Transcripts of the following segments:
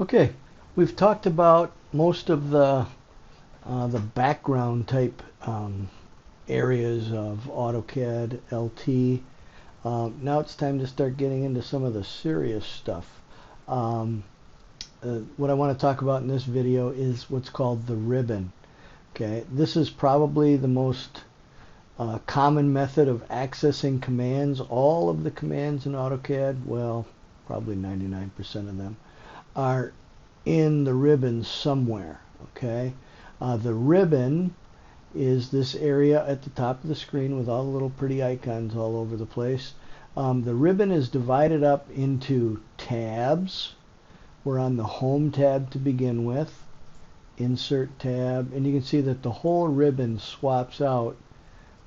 Okay, we've talked about most of the background type areas of AutoCAD LT. Now it's time to start getting into some of the serious stuff. Um, what I want to talk about in this video is what's called the ribbon. Okay, this is probably the most common method of accessing commands. All of the commands in AutoCAD, well, probably 99% of them, are in the ribbon somewhere. Okay, the ribbon is this area at the top of the screen with all the little pretty icons all over the place. The ribbon is divided up into tabs. We're on the Home tab to begin with. Insert tab, and you can see that the whole ribbon swaps out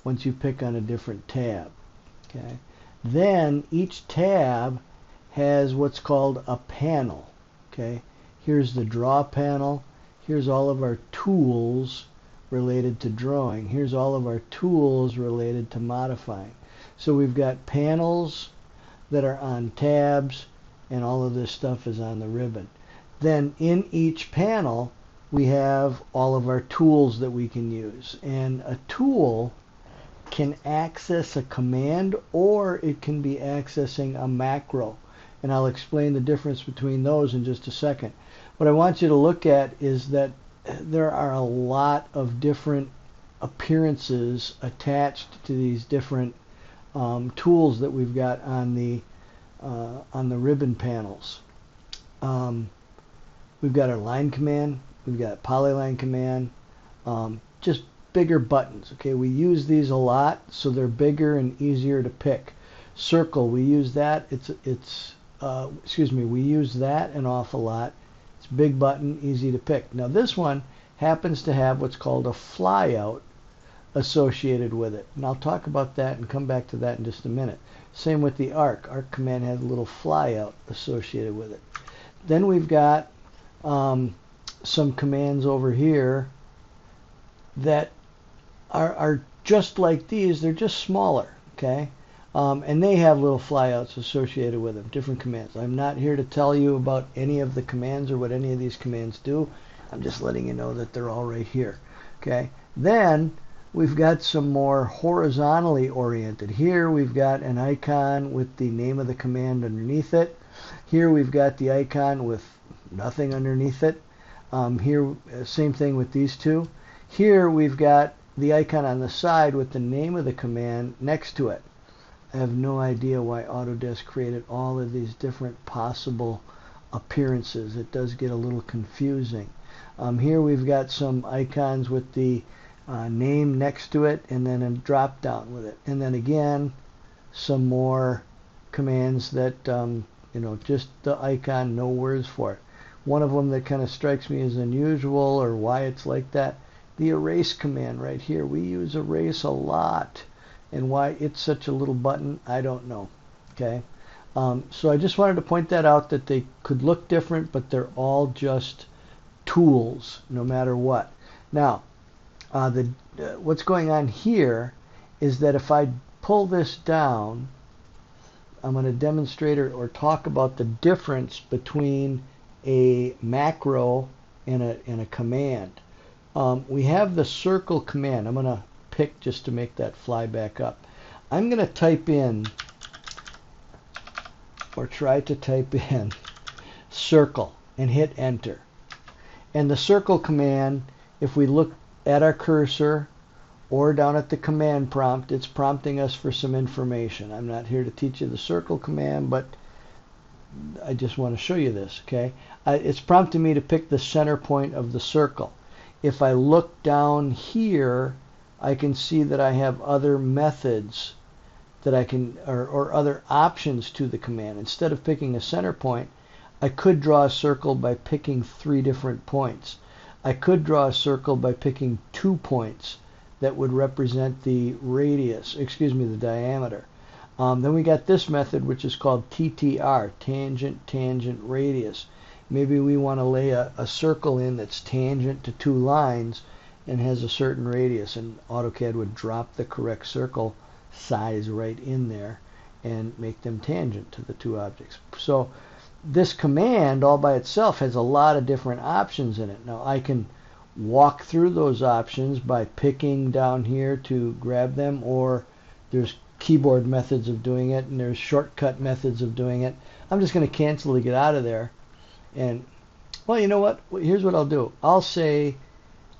once you pick on a different tab. Okay. Then each tab has what's called a panel. Okay. Here's the draw panel. Here's all of our tools related to drawing. Here's all of our tools related to modifying. So we've got panels that are on tabs, and all of this stuff is on the ribbon. Then in each panel, we have all of our tools that we can use. And a tool can access a command, or it can be accessing a macro. And I'll explain the difference between those in just a second. What I want you to look at is that there are a lot of different appearances attached to these different tools that we've got on the ribbon panels. We've got our line command, we've got polyline command, just bigger buttons. Okay, we use these a lot, so they're bigger and easier to pick. Circle, we use that. We use that an awful lot. It's big button, easy to pick. Now this one happens to have what's called a flyout associated with it, and I'll talk about that and come back to that in just a minute. Same with the arc. Arc command has a little flyout associated with it. Then we've got some commands over here that are just like these. They're just smaller, okay? And they have little flyouts associated with them, different commands. I'm not here to tell you about any of the commands or what any of these commands do. I'm just letting you know that they're all right here, okay? Then we've got some more horizontally oriented. Here we've got an icon with the name of the command underneath it. Here we've got the icon with nothing underneath it. Here, same thing with these two. Here we've got the icon on the side with the name of the command next to it. I have no idea why Autodesk created all of these different possible appearances. It does get a little confusing. Here we've got some icons with the name next to it, and then a drop down with it. And then again, some more commands that, just the icon, no words for it. One of them that kind of strikes me as unusual, or why it's like that, the erase command right here. We use erase a lot, and why it's such a little button, I don't know. Okay, so I just wanted to point that out, that they could look different, but they're all just tools, no matter what. Now, what's going on here is that if I pull this down, I'm going to demonstrate or talk about the difference between a macro and a command. We have the circle command. I'm going to pick just to make that fly back up. I'm going to type in, or try to type in, circle and hit enter. And the circle command, if we look at our cursor or down at the command prompt, it's prompting us for some information. I'm not here to teach you the circle command, but I just want to show you this, okay? It's prompting me to pick the center point of the circle. If I look down here, I can see that I have other methods that I can, or other options to the command. Instead of picking a center point, I could draw a circle by picking 3 different points. I could draw a circle by picking 2 points that would represent the radius, the diameter. Then we got this method, which is called TTR, tangent, tangent, radius. Maybe we want to lay a circle in that's tangent to 2 lines and has a certain radius, and AutoCAD would drop the correct circle size right in there and make them tangent to the 2 objects. So this command all by itself has a lot of different options in it. Now I can walk through those options by picking down here to grab them, or there's keyboard methods of doing it, and there's shortcut methods of doing it. I'm just going to cancel to get out of there. And, well, you know what? Here's what I'll do. I'll say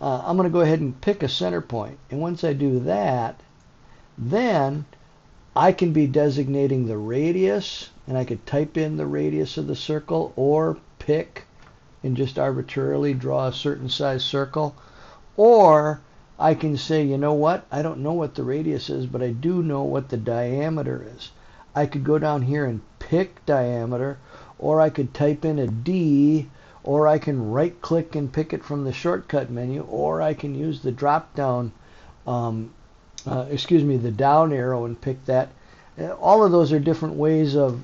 I'm going to go ahead and pick a center point. And once I do that, then I can be designating the radius, and I could type in the radius of the circle, or pick and just arbitrarily draw a certain size circle. Or I can say, you know what? I don't know what the radius is, but I do know what the diameter is. I could go down here and pick diameter, or I could type in a D, or I can right click and pick it from the shortcut menu, or I can use the drop down, the down arrow and pick that. All of those are different ways of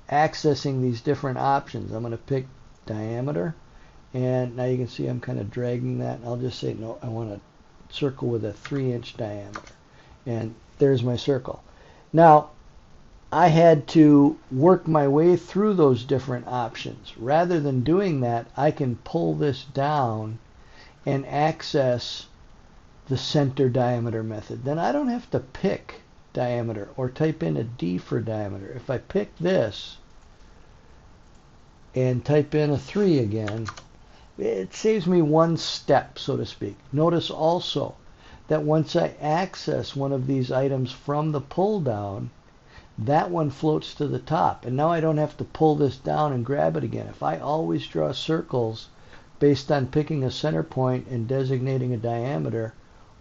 accessing these different options. I'm going to pick diameter, and now you can see I'm kind of dragging that. I'll just say, no, I want a circle with a 3-inch diameter. And there's my circle. Now, I had to work my way through those different options. Rather than doing that, I can pull this down and access the center diameter method. Then I don't have to pick diameter or type in a D for diameter. If I pick this and type in a 3 again, it saves me one step, so to speak. Notice also that once I access one of these items from the pull down, that one floats to the top. And now I don't have to pull this down and grab it again. If I always draw circles based on picking a center point and designating a diameter,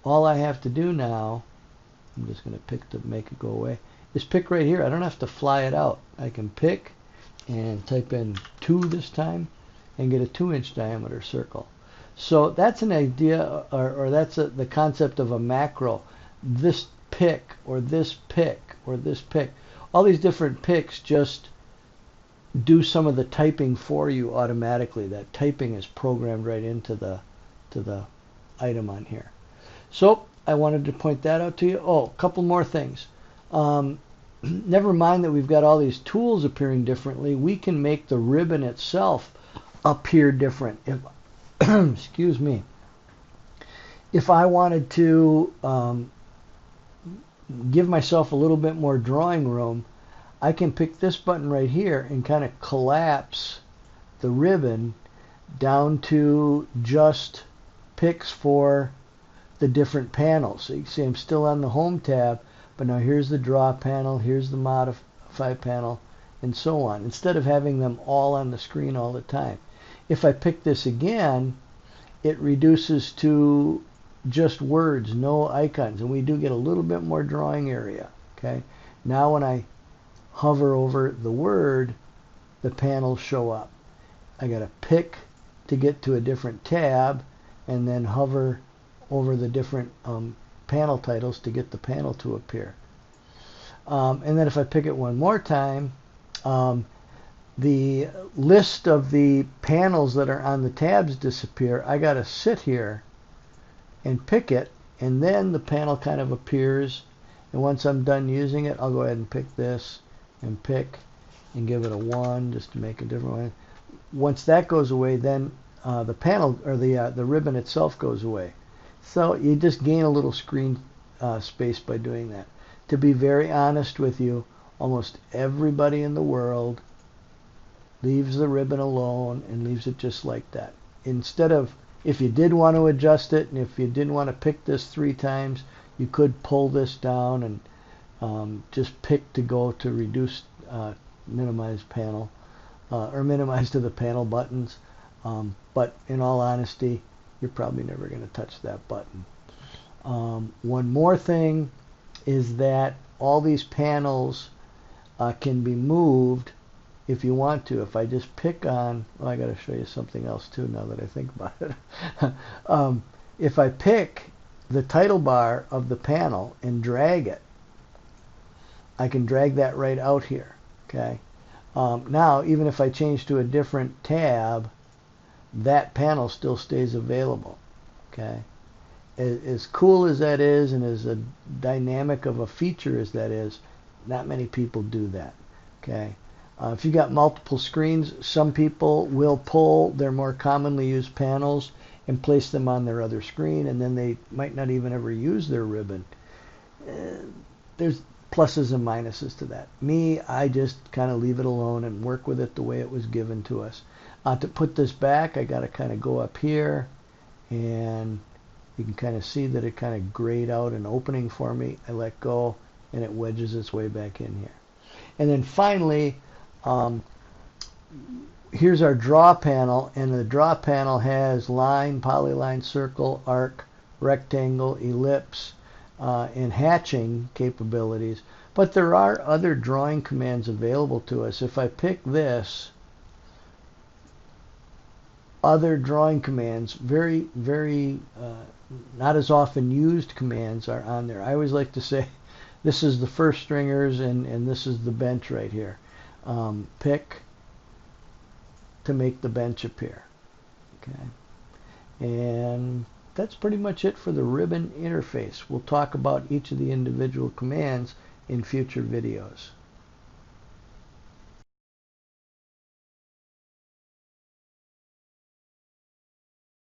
all I have to do now, I'm just going to pick to make it go away, is pick right here. I don't have to fly it out. I can pick and type in 2 this time and get a 2-inch diameter circle. So that's an idea, or that's the concept of a macro. This pick, or this pick, or this pick. All these different picks just do some of the typing for you automatically. That typing is programmed right into the item on here. So I wanted to point that out to you. Oh, a couple more things. Never mind that we've got all these tools appearing differently. We can make the ribbon itself appear different. If excuse me. If I wanted to give myself a little bit more drawing room, I can pick this button right here and kind of collapse the ribbon down to just picks for the different panels. So you can see I'm still on the Home tab, but now here's the Draw panel, here's the Modify panel, and so on, instead of having them all on the screen all the time. If I pick this again, it reduces to just words, no icons, and we do get a little bit more drawing area. Okay. Now when I hover over the word, the panels show up. I got to pick to get to a different tab, and then hover over the different panel titles to get the panel to appear. And then if I pick it one more time, the list of the panels that are on the tabs disappear. I got to sit here and pick it, and then the panel kind of appears. And once I'm done using it, I'll go ahead and pick this and pick and give it a 1 just to make a different one. Once that goes away, then the panel, or the ribbon itself, goes away. So you just gain a little screen space by doing that. To be very honest with you, almost everybody in the world leaves the ribbon alone and leaves it just like that. Instead of, if you did want to adjust it, and if you didn't want to pick this 3 times, you could pull this down and just pick to go to reduce, minimize panel, or minimize to the panel buttons. But in all honesty, you're probably never going to touch that button. One more thing is that all these panels can be moved if you want to. If I just pick on, well, I got to show you something else too now that I think about it. If I pick the title bar of the panel and drag it, I can drag that right out here. Okay. Now, even if I change to a different tab, that panel still stays available. Okay. As cool as that is, and as a dynamic of a feature as that is, not many people do that. Okay. If you got multiple screens, some people will pull their more commonly used panels and place them on their other screen, and then they might not even ever use their ribbon. There's pluses and minuses to that. Me, I just kind of leave it alone and work with it the way it was given to us. To put this back, I got to kind of go up here, and you can kind of see that it kind of grayed out an opening for me. I let go, and it wedges its way back in here. And then finally, here's our draw panel, and the draw panel has line, polyline, circle, arc, rectangle, ellipse, and hatching capabilities. But there are other drawing commands available to us. If I pick this, other drawing commands, very, very not as often used commands are on there. I always like to say this is the first stringers and this is the bench right here. Pick to make the bench appear. Okay, and that's pretty much it for the ribbon interface. We'll talk about each of the individual commands in future videos.